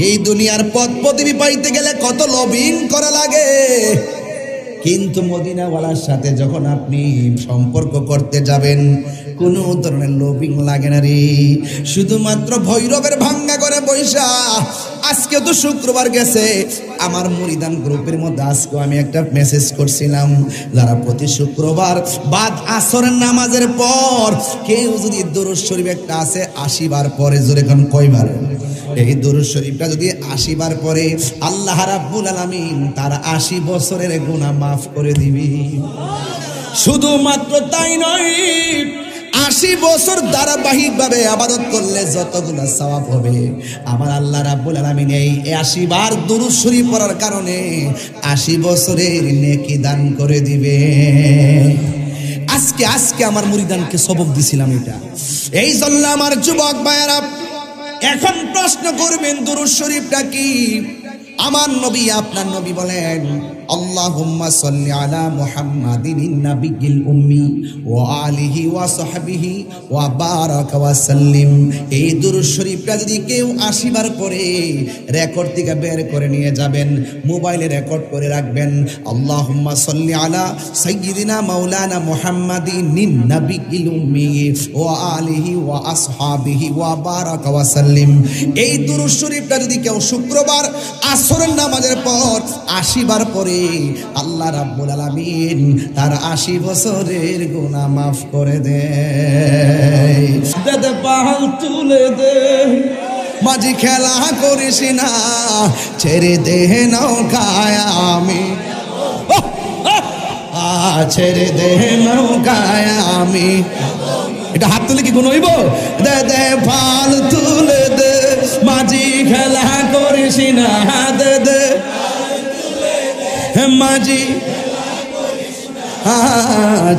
এই দুনিয়ার পথ পদবি পাইতে গেলে কত লবিং করা লাগে, কিন্তু মদিনাওয়ালার সাথে যখন আপনি সম্পর্ক করতে যাবেন কোনো ধরনের লোভিং লাগে না রে। শুধুমাত্র ভৈরবের ভাঙ্গা করে বৈশা, আজকে তো শুক্রবার গেছে, আমার মুরিদান গ্রুপের মধ্যে আজকে আমি একটা মেসেজ করছিলাম, যারা প্রতি শুক্রবার বাদ আসরের নামাজের পর কেউ যদি দরুদ শরীফ একটা আছে 80 বার পরে, জোরে কোন কয়বার, এই দরুদ শরীফটা যদি 80 বার পরে আল্লাহ রাব্বুল আলামিন তার 80 বছরের গুনাহ মাফ করে দিবি। শুধুমাত্র তাই নয়, 80 বছর ধারাবাহিকভাবে ইবাদত করলে যতগুলো সওয়াব হবে আমার আল্লাহ রাব্বুল আলামিন এই 80 বার দরুদ শরীফ পড়ার কারণে 80 বছরের নেকি দান করে দিবে। আজকে আমার মুরিদানকে সবক দিছিলাম এটা। এই জন্য আমার যুবক ভাইয়েরা এখন প্রশ্ন করবেন দরুদ শরীফটা কি? আমার নবী আপনার নবী বলেন আল্লাহুম্মা সাল্লি আলা মুহাম্মাদিন নাবিয়্যিল উম্মি ওয়া আলিহি ওয়া সাহবিহি ওয়া বারাকা ওয়া সাল্লিম। এই দরুদ শরীফটা যদি কেউ 80 বার পড়ে রেকর্ড থেকে বের করে নিয়ে যাবেন, মোবাইলে রেকর্ড করে রাখবেন, আল্লাহুম্মা সাল্লি আলা সাইয়্যিদিনা মাওলানা মুহাম্মাদিন নাবিয়্যিল উম্মি ওয়া আলিহি ওয়া আসহাবিহি ওয়া বারাকা ওয়া সাল্লিম। এই দরুদ শরীফটা যদি কেউ শুক্রবার আসরের নামাজের পর 80 বার পড়ে আল্লাহ রাব্বুল আলামিন তার 80 বছরের গুনাহ মাফ করে দেয়। দে পাল তুলে দে মাঝি খেলা করিস না, ছেড়ে দে নৌকায় আমি, ছেড়ে দে নৌকায় আমি। এটা হাত তুলে কি গুণ হইব? দে দে পাল তুলে দে মাঝি খেলা করিস না, দে দে মাঝি